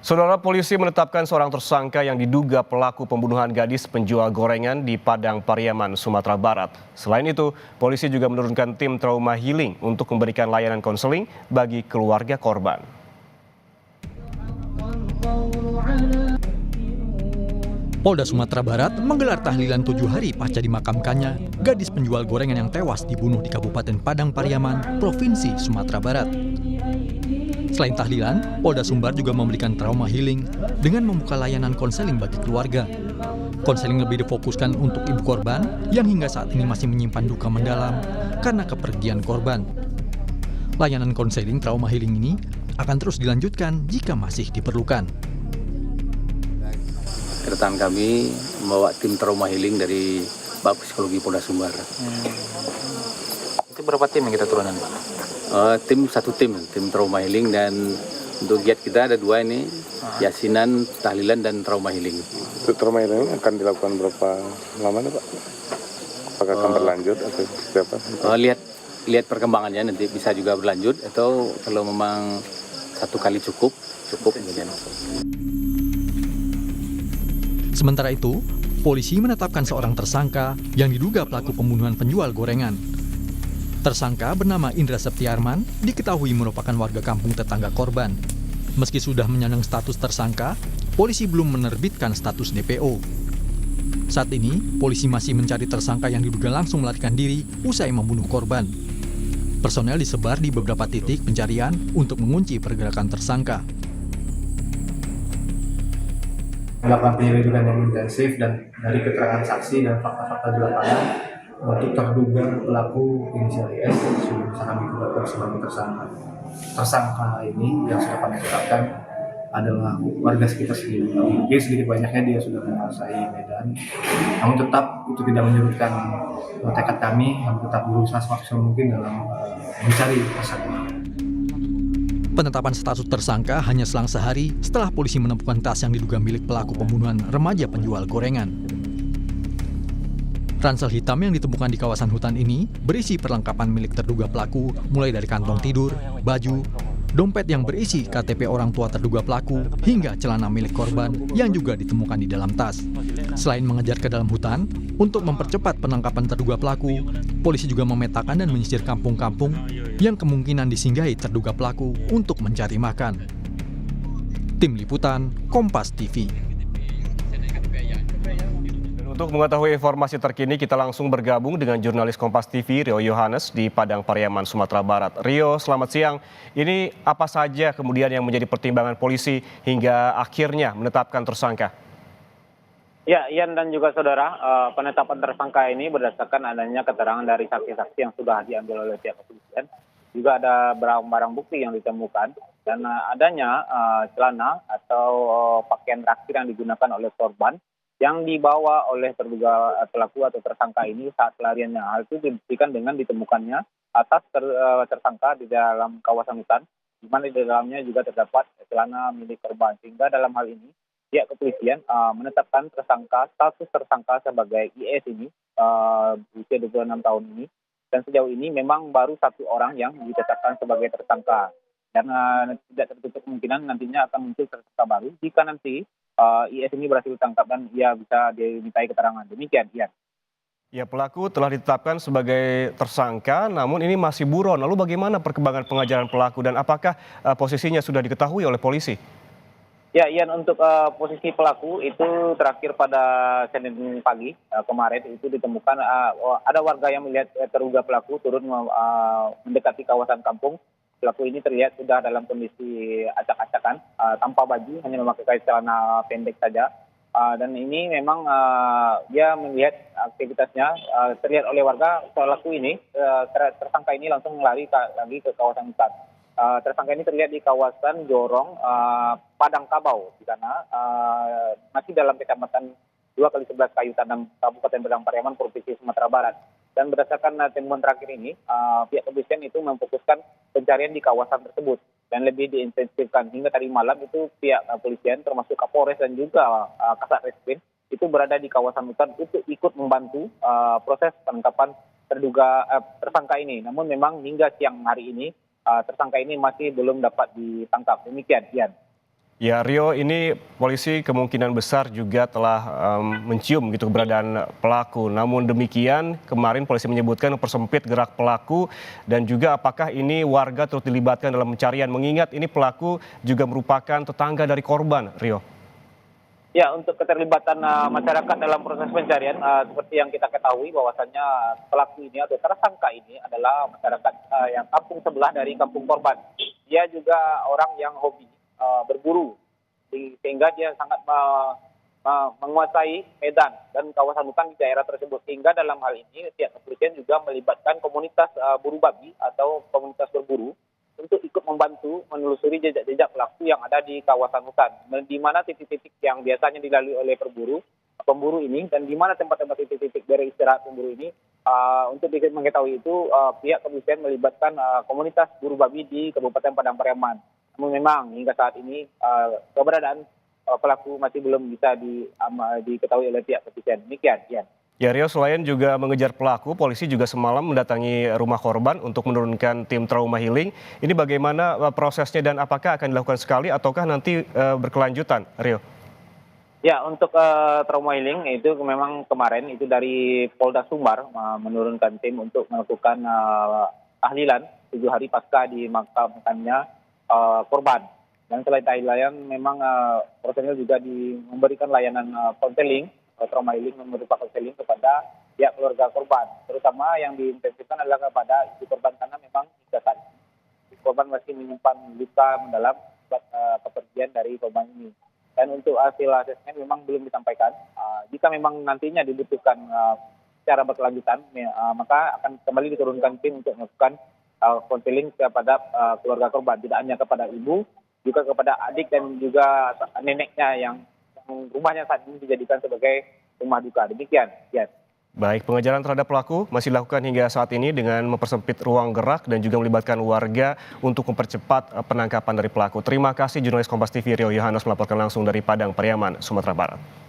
Saudara, polisi menetapkan seorang tersangka yang diduga pelaku pembunuhan gadis penjual gorengan di Padang Pariaman, Sumatera Barat. Selain itu, polisi juga menurunkan tim trauma healing untuk memberikan layanan konseling bagi keluarga korban. Polda Sumatera Barat menggelar tahlilan 7 hari pasca dimakamkannya gadis penjual gorengan yang tewas dibunuh di Kabupaten Padang Pariaman, Provinsi Sumatera Barat. Selain tahlilan, Polda Sumbar juga memberikan trauma healing dengan membuka layanan konseling bagi keluarga. Konseling lebih difokuskan untuk ibu korban yang hingga saat ini masih menyimpan duka mendalam karena kepergian korban. Layanan konseling trauma healing ini akan terus dilanjutkan jika masih diperlukan. Kedatangan kami membawa tim trauma healing dari Bab Psikologi Polda Sumbar. Itu berapa tim yang kita turunkan, Pak? Satu tim trauma healing, dan untuk giat kita ada 2 ini, yasinan, tahlilan, dan trauma healing. Untuk trauma healing akan dilakukan berapa lama nih, Pak? Apakah akan berlanjut atau seperti apa? Lihat perkembangannya, nanti bisa juga berlanjut atau kalau memang 1 kali cukup. Kemudian. Sementara itu, polisi menetapkan seorang tersangka yang diduga pelaku pembunuhan penjual gorengan. Tersangka bernama Indra Septiarman diketahui merupakan warga kampung tetangga korban. Meski sudah menyandang status tersangka, polisi belum menerbitkan status DPO. Saat ini, polisi masih mencari tersangka yang diduga langsung melarikan diri usai membunuh korban. Personel disebar di beberapa titik pencarian untuk mengunci pergerakan tersangka. Melakukan penyelidikan yang intensif dan dari keterangan saksi dan fakta-fakta di lapangan untuk terduga pelaku inisial IS sudah bisa kami tetapkan sebagai tersangka. Tersangka ini yang sudah kami tetapkan adalah warga sekitar sendiri. Mungkin sedikit banyaknya dia sudah menguasai Medan. Namun tetap itu tidak menyurutkan tekad kami yang tetap berusaha semaksimal mungkin dalam mencari tersangka. Penetapan status tersangka hanya selang sehari setelah polisi menemukan tas yang diduga milik pelaku pembunuhan remaja penjual gorengan. Ransel hitam yang ditemukan di kawasan hutan ini berisi perlengkapan milik terduga pelaku, mulai dari kantong tidur, baju, dompet yang berisi KTP orang tua terduga pelaku, hingga celana milik korban yang juga ditemukan di dalam tas. Selain mengejar ke dalam hutan, untuk mempercepat penangkapan terduga pelaku, polisi juga memetakan dan menyisir kampung-kampung yang kemungkinan disinggahi terduga pelaku untuk mencari makan. Tim Liputan, Kompas TV. Untuk mengetahui informasi terkini, kita langsung bergabung dengan jurnalis Kompas TV, Rio Yohanes di Padang Pariaman, Sumatera Barat. Rio, selamat siang. Ini apa saja kemudian yang menjadi pertimbangan polisi hingga akhirnya menetapkan tersangka? Ya, Ian dan juga saudara, penetapan tersangka ini berdasarkan adanya keterangan dari saksi-saksi yang sudah diambil oleh pihak kepolisian. Juga ada barang-barang bukti yang ditemukan dan adanya celana atau pakaian terakhir yang digunakan oleh korban yang dibawa oleh terduga pelaku atau tersangka ini saat pelariannya. Hal itu dibuktikan dengan ditemukannya atas tersangka di dalam kawasan hutan, di mana di dalamnya juga terdapat celana milik korban. Sehingga dalam hal ini pihak kepolisian menetapkan status tersangka sebagai IS ini usia 26 tahun ini, dan sejauh ini memang baru 1 orang yang ditetapkan sebagai tersangka. Dan tidak tertutup kemungkinan nantinya akan muncul tersangka baru jika nanti IS ini berhasil ditangkap dan ia bisa dimintai keterangan. Demikian, Ian. Ya, pelaku telah ditetapkan sebagai tersangka, namun ini masih buron. Lalu bagaimana perkembangan pengajaran pelaku dan apakah posisinya sudah diketahui oleh polisi? Ya, Ian, untuk posisi pelaku itu terakhir pada Senin pagi kemarin itu ditemukan ada warga yang melihat terduga pelaku turun mendekati kawasan kampung. Pelaku ini terlihat sudah dalam kondisi acak-acakan, tanpa baju, hanya memakai celana pendek saja. Dan ini memang dia melihat aktivitasnya, terlihat oleh warga pelaku ini, tersangka ini langsung lari lagi ke kawasan hutan. Tersangka ini terlihat di kawasan Jorong, Padang Kabau, di sana masih dalam kecamatan 2x11 Kayu Tanam, Kabupaten Padang Pariaman, Provinsi Sumatera Barat. Dan berdasarkan temuan terakhir ini, pihak kepolisian itu memfokuskan pencarian di kawasan tersebut dan lebih diintensifkan. Hingga tadi malam itu pihak kepolisian termasuk Kapolres dan juga Kasat Reskrim itu berada di kawasan hutan untuk ikut membantu proses penangkapan tersangka ini. Namun memang hingga siang hari ini tersangka ini masih belum dapat ditangkap. Demikian, Ian. Ya Rio, ini polisi kemungkinan besar juga telah mencium gitu keberadaan pelaku. Namun demikian kemarin polisi menyebutkan mempersempit gerak pelaku dan juga apakah ini warga turut dilibatkan dalam pencarian mengingat ini pelaku juga merupakan tetangga dari korban, Rio. Ya, untuk keterlibatan masyarakat dalam proses pencarian, seperti yang kita ketahui bahwasannya pelaku ini atau tersangka ini adalah masyarakat yang kampung sebelah dari kampung korban. Dia juga orang yang hobi berburu, sehingga dia sangat menguasai medan dan kawasan hutan di daerah tersebut. Sehingga dalam hal ini pihak kepolisian juga melibatkan komunitas buru babi atau komunitas berburu untuk ikut membantu menelusuri jejak-jejak pelaku yang ada di kawasan hutan, di mana titik-titik yang biasanya dilalui oleh pemburu ini dan di mana tempat-tempat titik-titik beristirahat pemburu ini. Untuk mengetahui itu, pihak kepolisian melibatkan komunitas buru babi di Kabupaten Padang Pariaman. Namun memang hingga saat ini keberadaan pelaku masih belum bisa diketahui oleh pihak kepolisian. Demikian, Ian. Ya Rio, selain juga mengejar pelaku, polisi juga semalam mendatangi rumah korban untuk menurunkan tim trauma healing. Ini bagaimana prosesnya dan apakah akan dilakukan sekali ataukah nanti berkelanjutan, Rio? Ya, untuk trauma healing itu memang kemarin itu dari Polda Sumbar menurunkan tim untuk melakukan tahlilan 7 hari pasca dimakamkannya korban. Dan selain tahlilan memang personil juga memberikan layanan konseling, trauma healing merupakan konseling kepada pihak keluarga korban. Terutama yang diintensifkan adalah kepada ibu korban karena memang hingga saat ini korban masih menyimpan luka mendalam akibat kepergian dari korban ini. Dan untuk hasil asesmen memang belum disampaikan. Jika memang nantinya dibutuhkan secara berkelanjutan, maka akan kembali diturunkan tim untuk melakukan konseling kepada keluarga korban. Tidak hanya kepada ibu, juga kepada adik dan juga neneknya yang rumahnya saat ini dijadikan sebagai rumah duka. Demikian, ya. Baik, pengejaran terhadap pelaku masih dilakukan hingga saat ini dengan mempersempit ruang gerak dan juga melibatkan warga untuk mempercepat penangkapan dari pelaku. Terima kasih jurnalis Kompas TV Rio Yohanes melaporkan langsung dari Padang Pariaman, Sumatera Barat.